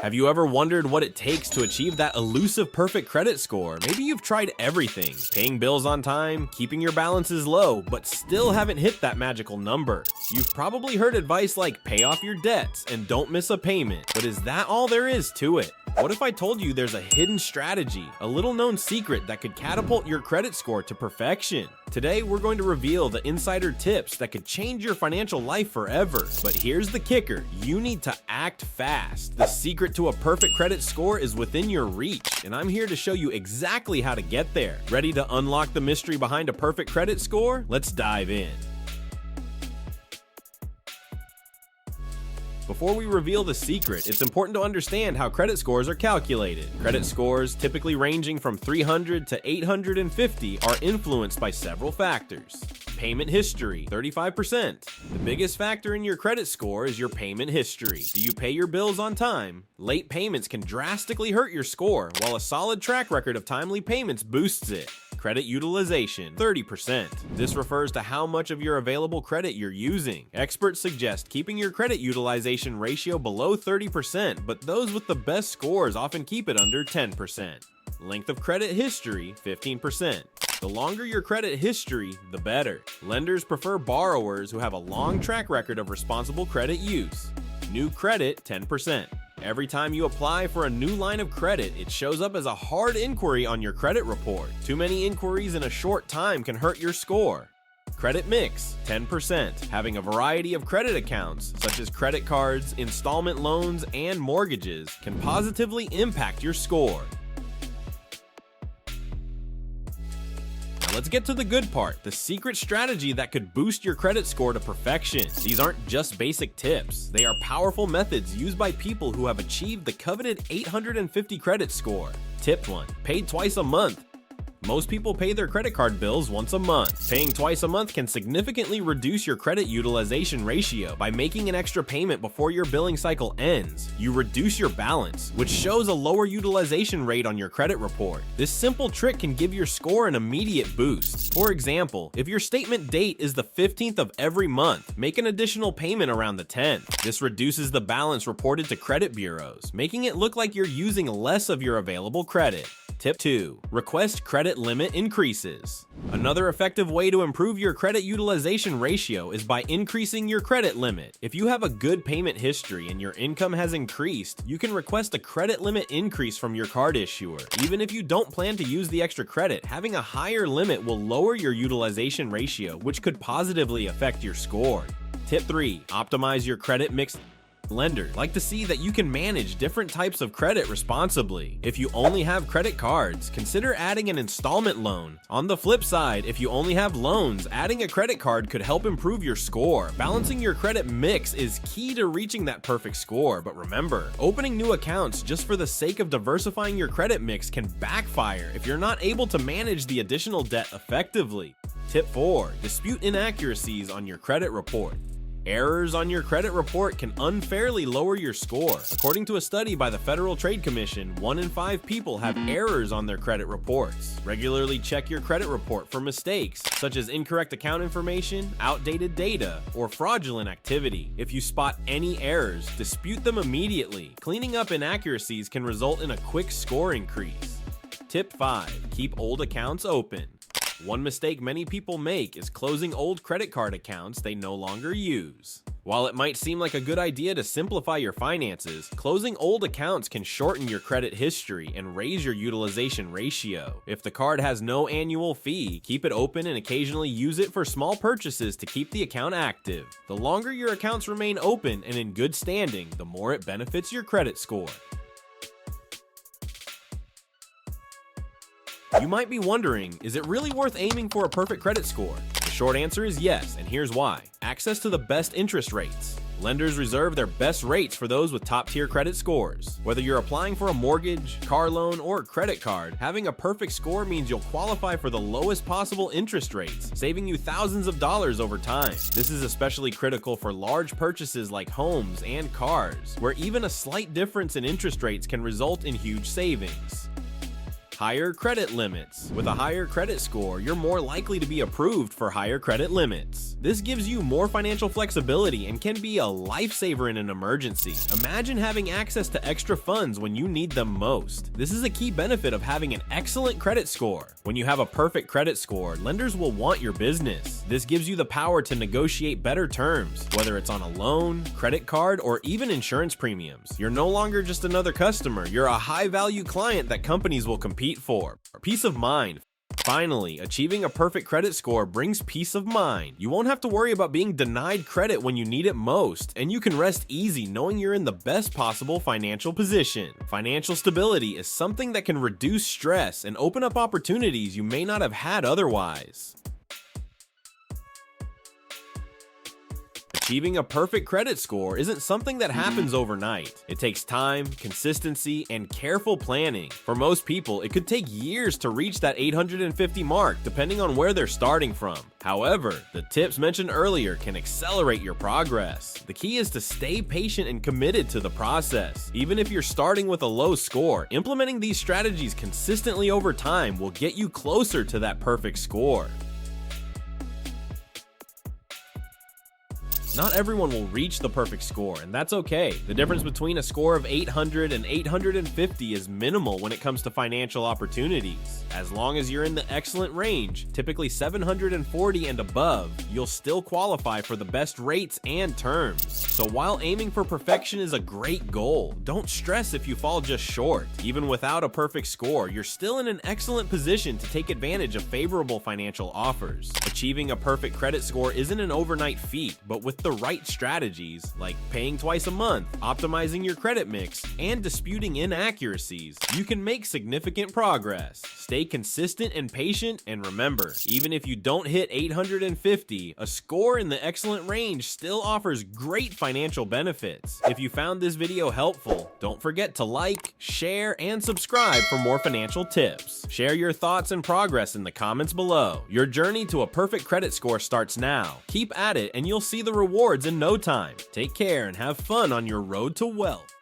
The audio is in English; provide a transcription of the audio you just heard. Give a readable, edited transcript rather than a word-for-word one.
Have you ever wondered what it takes to achieve that elusive perfect credit score? Maybe you've tried everything, paying bills on time, keeping your balances low, but still haven't hit that magical number. You've probably heard advice like pay off your debts and don't miss a payment, but is that all there is to it? What if I told you there's a hidden strategy, a little known secret that could catapult your credit score to perfection? Today, we're going to reveal the insider tips that could change your financial life forever. But here's the kicker, you need to act fast. The secret to a perfect credit score is within your reach, and I'm here to show you exactly how to get there. Ready to unlock the mystery behind a perfect credit score? Let's dive in. Before we reveal the secret, it's important to understand how credit scores are calculated. Credit scores, typically ranging from 300 to 850, are influenced by several factors. Payment history, 35%. The biggest factor in your credit score is your payment history. Do you pay your bills on time? Late payments can drastically hurt your score, while a solid track record of timely payments boosts it. Credit utilization, 30%. This refers to how much of your available credit you're using. Experts suggest keeping your credit utilization ratio below 30%, but those with the best scores often keep it under 10%. Length of credit history, 15%. The longer your credit history, the better. Lenders prefer borrowers who have a long track record of responsible credit use. New credit, 10%. Every time you apply for a new line of credit, it shows up as a hard inquiry on your credit report. Too many inquiries in a short time can hurt your score. Credit mix, 10%. Having a variety of credit accounts, such as credit cards, installment loans, and mortgages, can positively impact your score. Let's get to the good part, the secret strategy that could boost your credit score to perfection. These aren't just basic tips. They are powerful methods used by people who have achieved the coveted 850 credit score. Tip 1. Pay twice a month. Most people pay their credit card bills once a month. Paying twice a month can significantly reduce your credit utilization ratio. By making an extra payment before your billing cycle ends, you reduce your balance, which shows a lower utilization rate on your credit report. This simple trick can give your score an immediate boost. For example, if your statement date is the 15th of every month, make an additional payment around the 10th. This reduces the balance reported to credit bureaus, making it look like you're using less of your available credit. Tip 2. Request credit limit increases. Another effective way to improve your credit utilization ratio is by increasing your credit limit. If you have a good payment history and your income has increased, you can request a credit limit increase from your card issuer. Even if you don't plan to use the extra credit, having a higher limit will lower your utilization ratio, which could positively affect your score. Tip 3. Optimize your credit mix. Lenders like to see that you can manage different types of credit responsibly. If you only have credit cards, consider adding an installment loan. On the flip side, if you only have loans, adding a credit card could help improve your score. Balancing your credit mix is key to reaching that perfect score, but remember, opening new accounts just for the sake of diversifying your credit mix can backfire if you're not able to manage the additional debt effectively. Tip 4. Dispute inaccuracies on your credit report. Errors on your credit report can unfairly lower your score. According to a study by the Federal Trade Commission, 1 in 5 people have errors on their credit reports. Regularly check your credit report for mistakes, such as incorrect account information, outdated data, or fraudulent activity. If you spot any errors, dispute them immediately. Cleaning up inaccuracies can result in a quick score increase. Tip 5. Keep old accounts open. One mistake many people make is closing old credit card accounts they no longer use. While it might seem like a good idea to simplify your finances, closing old accounts can shorten your credit history and raise your utilization ratio. If the card has no annual fee, keep it open and occasionally use it for small purchases to keep the account active. The longer your accounts remain open and in good standing, the more it benefits your credit score. You might be wondering, is it really worth aiming for a perfect credit score? The short answer is yes, and here's why. Access to the best interest rates. Lenders reserve their best rates for those with top-tier credit scores. Whether you're applying for a mortgage, car loan, or credit card, having a perfect score means you'll qualify for the lowest possible interest rates, saving you thousands of dollars over time. This is especially critical for large purchases like homes and cars, where even a slight difference in interest rates can result in huge savings. Higher credit limits. With a higher credit score, you're more likely to be approved for higher credit limits. This gives you more financial flexibility and can be a lifesaver in an emergency. Imagine having access to extra funds when you need them most. This is a key benefit of having an excellent credit score. When you have a perfect credit score, lenders will want your business. This gives you the power to negotiate better terms, whether it's on a loan, credit card, or even insurance premiums. You're no longer just another customer, you're a high-value client that companies will compete for. Peace of mind. Finally, achieving a perfect credit score brings peace of mind. You won't have to worry about being denied credit when you need it most, and you can rest easy knowing you're in the best possible financial position. Financial stability is something that can reduce stress and open up opportunities you may not have had otherwise. Achieving a perfect credit score isn't something that happens overnight. It takes time, consistency, and careful planning. For most people, it could take years to reach that 850 mark, depending on where they're starting from. However, the tips mentioned earlier can accelerate your progress. The key is to stay patient and committed to the process. Even if you're starting with a low score, implementing these strategies consistently over time will get you closer to that perfect score. Not everyone will reach the perfect score, and that's okay. The difference between a score of 800 and 850 is minimal when it comes to financial opportunities. As long as you're in the excellent range, typically 740 and above, you'll still qualify for the best rates and terms. So while aiming for perfection is a great goal, don't stress if you fall just short. Even without a perfect score, you're still in an excellent position to take advantage of favorable financial offers. Achieving a perfect credit score isn't an overnight feat, but with the right strategies, like paying twice a month, optimizing your credit mix, and disputing inaccuracies, you can make significant progress. Stay consistent and patient, and remember, even if you don't hit 850, a score in the excellent range still offers great financial benefits. If you found this video helpful, don't forget to like, share, and subscribe for more financial tips. Share your thoughts and progress in the comments below. Your journey to a perfect credit score starts now. Keep at it and you'll see the rewards in no time. Take care and have fun on your road to wealth.